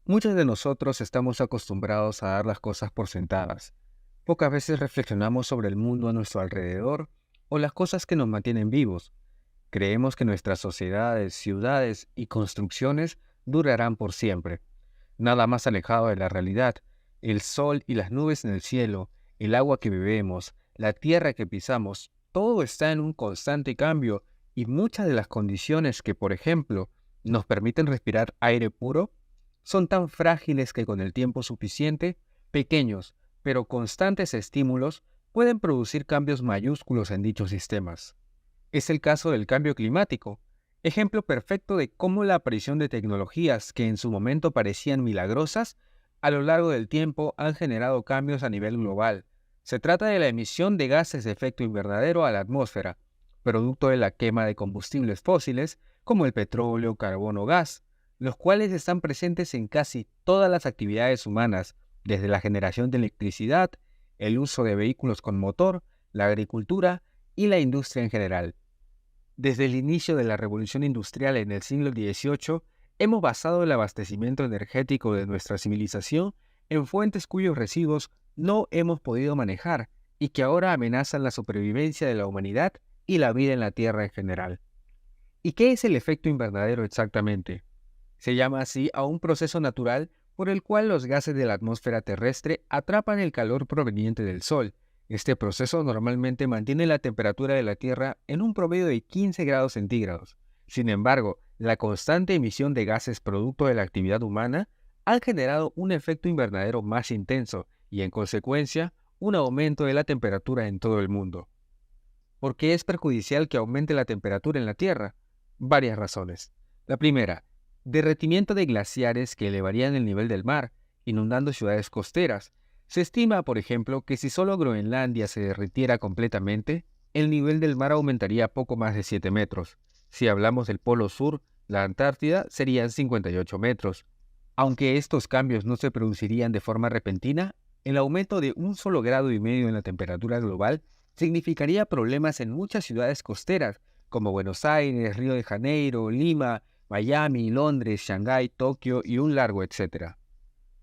Muchos de nosotros estamos acostumbrados a dar las cosas por sentadas. Pocas veces reflexionamos sobre el mundo a nuestro alrededor o las cosas que nos mantienen vivos. Creemos que nuestras sociedades, ciudades y construcciones durarán por siempre. Nada más alejado de la realidad. El sol y las nubes en el cielo, el agua que bebemos, la tierra que pisamos, todo está en un constante cambio y muchas de las condiciones que, por ejemplo, nos permiten respirar aire puro, son tan frágiles que con el tiempo suficiente, pequeños pero constantes estímulos pueden producir cambios mayúsculos en dichos sistemas. Es el caso del cambio climático, ejemplo perfecto de cómo la aparición de tecnologías que en su momento parecían milagrosas, a lo largo del tiempo han generado cambios a nivel global. Se trata de la emisión de gases de efecto invernadero a la atmósfera, producto de la quema de combustibles fósiles como el petróleo, carbón o gas, los cuales están presentes en casi todas las actividades humanas, desde la generación de electricidad, el uso de vehículos con motor, la agricultura y la industria en general. Desde el inicio de la revolución industrial en el siglo XVIII, hemos basado el abastecimiento energético de nuestra civilización en fuentes cuyos residuos no hemos podido manejar y que ahora amenazan la supervivencia de la humanidad y la vida en la Tierra en general. ¿Y qué es el efecto invernadero exactamente? Se llama así a un proceso natural por el cual los gases de la atmósfera terrestre atrapan el calor proveniente del Sol. Este proceso normalmente mantiene la temperatura de la Tierra en un promedio de 15 grados centígrados. Sin embargo, la constante emisión de gases producto de la actividad humana ha generado un efecto invernadero más intenso y, en consecuencia, un aumento de la temperatura en todo el mundo. ¿Por qué es perjudicial que aumente la temperatura en la Tierra? Varias razones. La primera, derretimiento de glaciares que elevarían el nivel del mar, inundando ciudades costeras. Se estima, por ejemplo, que si solo Groenlandia se derritiera completamente, el nivel del mar aumentaría poco más de 7 metros. Si hablamos del Polo Sur, la Antártida serían 58 metros. Aunque estos cambios no se producirían de forma repentina, el aumento de un solo grado y medio en la temperatura global significaría problemas en muchas ciudades costeras, como Buenos Aires, Río de Janeiro, Lima, Miami, Londres, Shanghái, Tokio y un largo etcétera.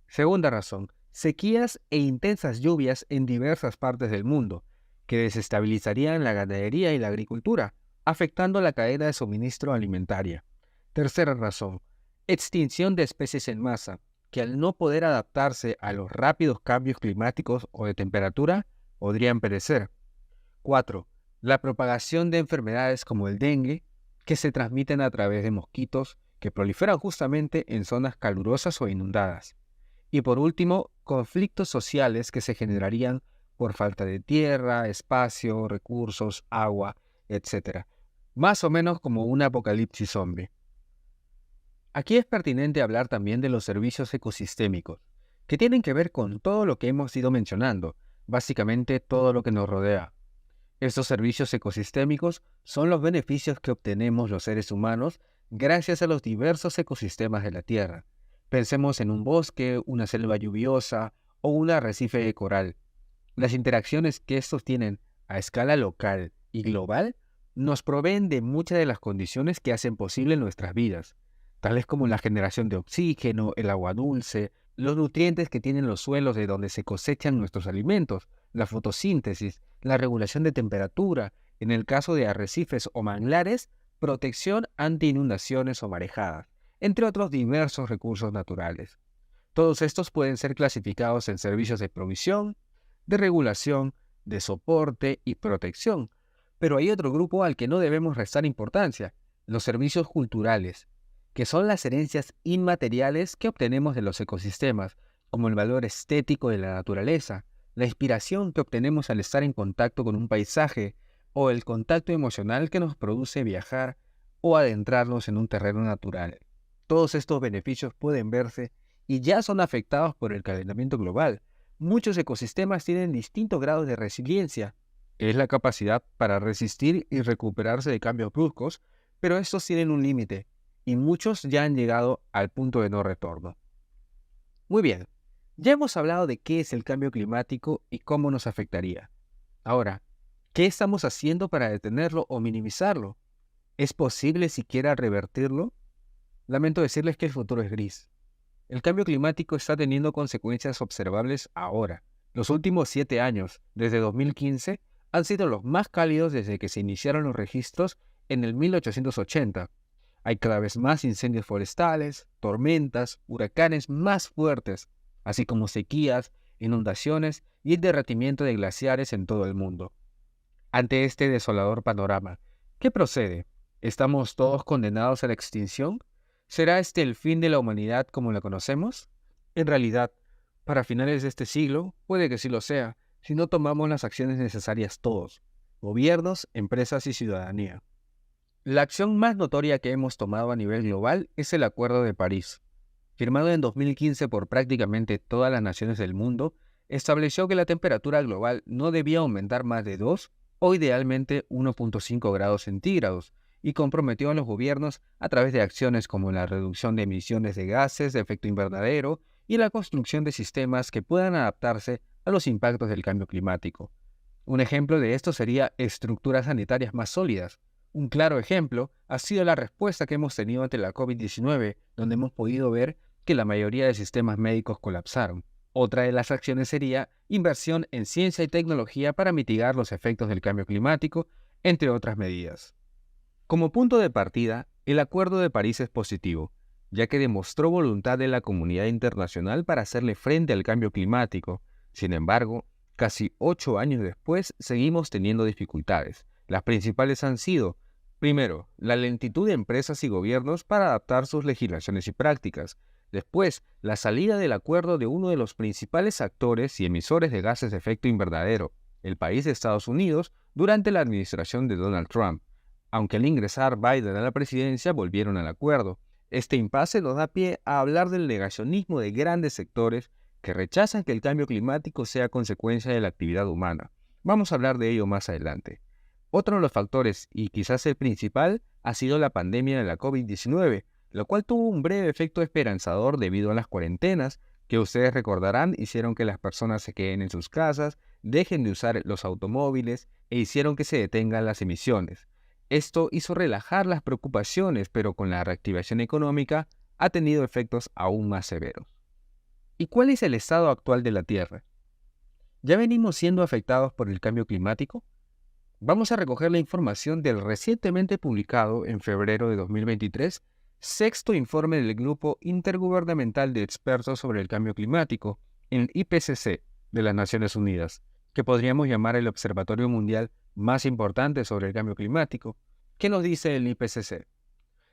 Segunda razón, sequías e intensas lluvias en diversas partes del mundo, que desestabilizarían la ganadería y la agricultura, afectando la cadena de suministro alimentaria. Tercera razón, extinción de especies en masa, que al no poder adaptarse a los rápidos cambios climáticos o de temperatura, podrían perecer. 4. La propagación de enfermedades como el dengue, que se transmiten a través de mosquitos que proliferan justamente en zonas calurosas o inundadas. Y por último, conflictos sociales que se generarían por falta de tierra, espacio, recursos, agua, etc. Más o menos como un apocalipsis zombie. Aquí es pertinente hablar también de los servicios ecosistémicos, que tienen que ver con todo lo que hemos ido mencionando, básicamente todo lo que nos rodea. Estos servicios ecosistémicos son los beneficios que obtenemos los seres humanos gracias a los diversos ecosistemas de la Tierra. Pensemos en un bosque, una selva lluviosa o un arrecife de coral. Las interacciones que estos tienen a escala local y global nos proveen de muchas de las condiciones que hacen posible nuestras vidas, tales como la generación de oxígeno, el agua dulce, los nutrientes que tienen los suelos de donde se cosechan nuestros alimentos, la fotosíntesis, la regulación de temperatura, en el caso de arrecifes o manglares, protección ante inundaciones o marejadas, entre otros diversos recursos naturales. Todos estos pueden ser clasificados en servicios de provisión, de regulación, de soporte y protección. Pero hay otro grupo al que no debemos restar importancia, los servicios culturales, que son las herencias inmateriales que obtenemos de los ecosistemas, como el valor estético de la naturaleza, la inspiración que obtenemos al estar en contacto con un paisaje, o el contacto emocional que nos produce viajar o adentrarnos en un terreno natural. Todos estos beneficios pueden verse y ya son afectados por el calentamiento global. Muchos ecosistemas tienen distintos grados de resiliencia, que es la capacidad para resistir y recuperarse de cambios bruscos, pero estos tienen un límite, y muchos ya han llegado al punto de no retorno. Muy bien, ya hemos hablado de qué es el cambio climático y cómo nos afectaría. Ahora, ¿qué estamos haciendo para detenerlo o minimizarlo? ¿Es posible siquiera revertirlo? Lamento decirles que el futuro es gris. El cambio climático está teniendo consecuencias observables ahora. Los últimos 7 años, desde 2015, han sido los más cálidos desde que se iniciaron los registros en el 1880. Hay cada vez más incendios forestales, tormentas, huracanes más fuertes, así como sequías, inundaciones y el derretimiento de glaciares en todo el mundo. Ante este desolador panorama, ¿qué procede? ¿Estamos todos condenados a la extinción? ¿Será este el fin de la humanidad como la conocemos? En realidad, para finales de este siglo, puede que sí lo sea, si no tomamos las acciones necesarias todos, gobiernos, empresas y ciudadanía. La acción más notoria que hemos tomado a nivel global es el Acuerdo de París. Firmado en 2015 por prácticamente todas las naciones del mundo, estableció que la temperatura global no debía aumentar más de 2 o idealmente 1,5 grados centígrados, y comprometió a los gobiernos a través de acciones como la reducción de emisiones de gases de efecto invernadero y la construcción de sistemas que puedan adaptarse a los impactos del cambio climático. Un ejemplo de esto sería estructuras sanitarias más sólidas. Un claro ejemplo ha sido la respuesta que hemos tenido ante la COVID-19, donde hemos podido ver que la mayoría de sistemas médicos colapsaron. Otra de las acciones sería inversión en ciencia y tecnología para mitigar los efectos del cambio climático, entre otras medidas. Como punto de partida, el Acuerdo de París es positivo, ya que demostró voluntad de la comunidad internacional para hacerle frente al cambio climático. Sin embargo, casi 8 años después, seguimos teniendo dificultades. Las principales han sido, primero, la lentitud de empresas y gobiernos para adaptar sus legislaciones y prácticas. Después, la salida del acuerdo de uno de los principales actores y emisores de gases de efecto invernadero, el país de Estados Unidos, durante la administración de Donald Trump. Aunque al ingresar Biden a la presidencia volvieron al acuerdo. Este impasse nos da pie a hablar del negacionismo de grandes sectores que rechazan que el cambio climático sea consecuencia de la actividad humana. Vamos a hablar de ello más adelante. Otro de los factores, y quizás el principal, ha sido la pandemia de la COVID-19, lo cual tuvo un breve efecto esperanzador debido a las cuarentenas, que ustedes recordarán hicieron que las personas se queden en sus casas, dejen de usar los automóviles e hicieron que se detengan las emisiones. Esto hizo relajar las preocupaciones, pero con la reactivación económica ha tenido efectos aún más severos. ¿Y cuál es el estado actual de la Tierra? ¿Ya venimos siendo afectados por el cambio climático? Vamos a recoger la información del recientemente publicado en febrero de 2023 sexto informe del Grupo Intergubernamental de Expertos sobre el Cambio Climático, el IPCC, de las Naciones Unidas, que podríamos llamar el observatorio mundial más importante sobre el cambio climático. ¿Qué nos dice el IPCC?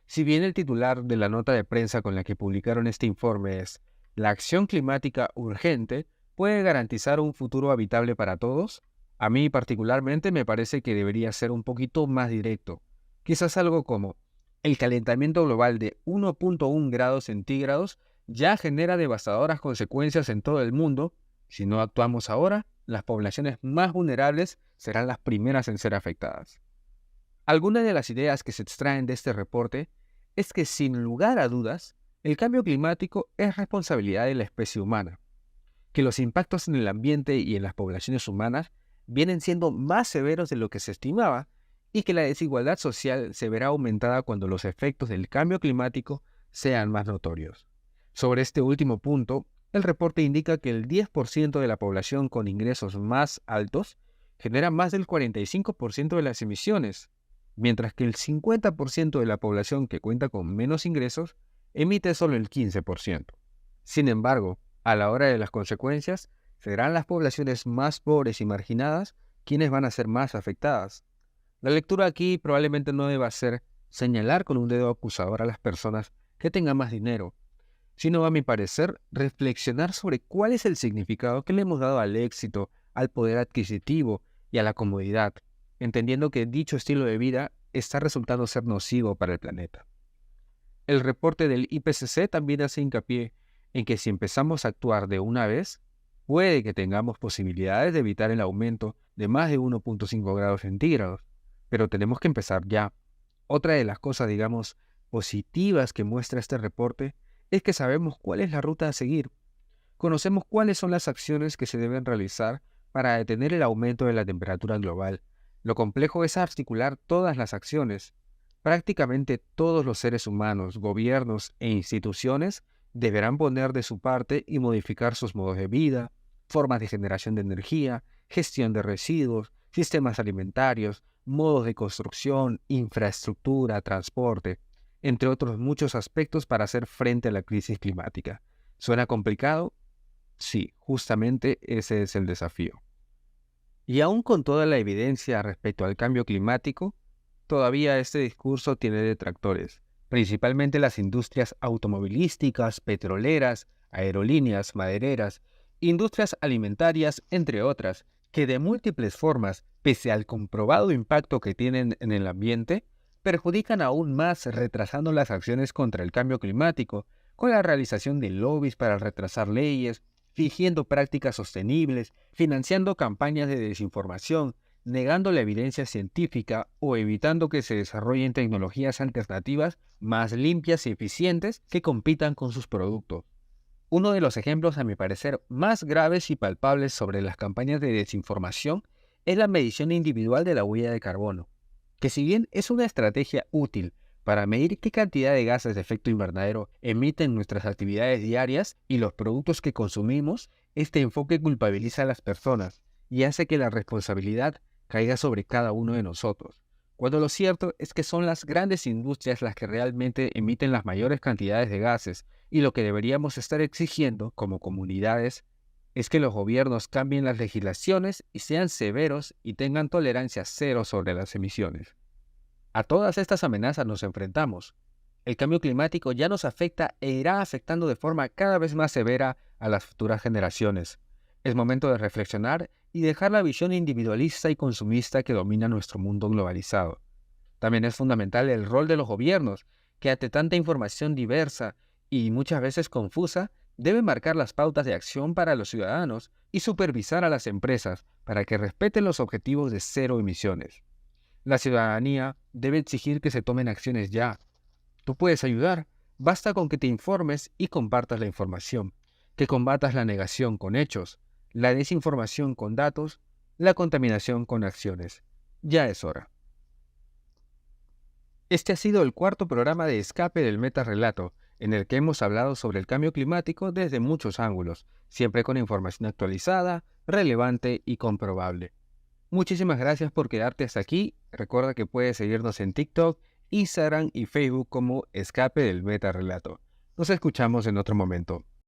Si bien el titular de la nota de prensa con la que publicaron este informe es "La acción climática urgente puede garantizar un futuro habitable para todos", a mí particularmente me parece que debería ser un poquito más directo. Quizás algo como: el calentamiento global de 1,1 grados centígrados ya genera devastadoras consecuencias en todo el mundo. Si no actuamos ahora, las poblaciones más vulnerables serán las primeras en ser afectadas. Algunas de las ideas que se extraen de este reporte es que, sin lugar a dudas, el cambio climático es responsabilidad de la especie humana, que los impactos en el ambiente y en las poblaciones humanas vienen siendo más severos de lo que se estimaba y que la desigualdad social se verá aumentada cuando los efectos del cambio climático sean más notorios. Sobre este último punto, el reporte indica que el 10% de la población con ingresos más altos genera más del 45% de las emisiones, mientras que el 50% de la población que cuenta con menos ingresos emite solo el 15%. Sin embargo, a la hora de las consecuencias, serán las poblaciones más pobres y marginadas quienes van a ser más afectadas. La lectura aquí probablemente no deba ser señalar con un dedo acusador a las personas que tengan más dinero, sino, a mi parecer, reflexionar sobre cuál es el significado que le hemos dado al éxito, al poder adquisitivo y a la comodidad, entendiendo que dicho estilo de vida está resultando ser nocivo para el planeta. El reporte del IPCC también hace hincapié en que si empezamos a actuar de una vez, puede que tengamos posibilidades de evitar el aumento de más de 1,5 grados centígrados, pero tenemos que empezar ya. Otra de las cosas, digamos, positivas que muestra este reporte es que sabemos cuál es la ruta a seguir. Conocemos cuáles son las acciones que se deben realizar para detener el aumento de la temperatura global. Lo complejo es articular todas las acciones. Prácticamente todos los seres humanos, gobiernos e instituciones deberán poner de su parte y modificar sus modos de vida, formas de generación de energía, gestión de residuos, sistemas alimentarios, modos de construcción, infraestructura, transporte, entre otros muchos aspectos para hacer frente a la crisis climática. ¿Suena complicado? Sí, justamente ese es el desafío. Y aún con toda la evidencia respecto al cambio climático, todavía este discurso tiene detractores, principalmente las industrias automovilísticas, petroleras, aerolíneas, madereras, industrias alimentarias, entre otras, que de múltiples formas, pese al comprobado impacto que tienen en el ambiente, perjudican aún más retrasando las acciones contra el cambio climático, con la realización de lobbies para retrasar leyes, fingiendo prácticas sostenibles, financiando campañas de desinformación, negando la evidencia científica o evitando que se desarrollen tecnologías alternativas más limpias y eficientes que compitan con sus productos. Uno de los ejemplos, a mi parecer, más graves y palpables sobre las campañas de desinformación es la medición individual de la huella de carbono, que si bien es una estrategia útil para medir qué cantidad de gases de efecto invernadero emiten nuestras actividades diarias y los productos que consumimos, este enfoque culpabiliza a las personas y hace que la responsabilidad caiga sobre cada uno de nosotros, cuando lo cierto es que son las grandes industrias las que realmente emiten las mayores cantidades de gases y lo que deberíamos estar exigiendo como comunidades es que los gobiernos cambien las legislaciones y sean severos y tengan tolerancia cero sobre las emisiones. A todas estas amenazas nos enfrentamos. El cambio climático ya nos afecta e irá afectando de forma cada vez más severa a las futuras generaciones. Es momento de reflexionar y dejar la visión individualista y consumista que domina nuestro mundo globalizado. También es fundamental el rol de los gobiernos, que ante tanta información diversa y muchas veces confusa, deben marcar las pautas de acción para los ciudadanos y supervisar a las empresas para que respeten los objetivos de cero emisiones. La ciudadanía debe exigir que se tomen acciones ya. Tú puedes ayudar, basta con que te informes y compartas la información, que combatas la negación con hechos, la desinformación con datos, la contaminación con acciones. Ya es hora. Este ha sido el cuarto programa de Escape del Metarrelato, en el que hemos hablado sobre el cambio climático desde muchos ángulos, siempre con información actualizada, relevante y comprobable. Muchísimas gracias por quedarte hasta aquí. Recuerda que puedes seguirnos en TikTok, Instagram y Facebook como Escape del Metarrelato. Nos escuchamos en otro momento.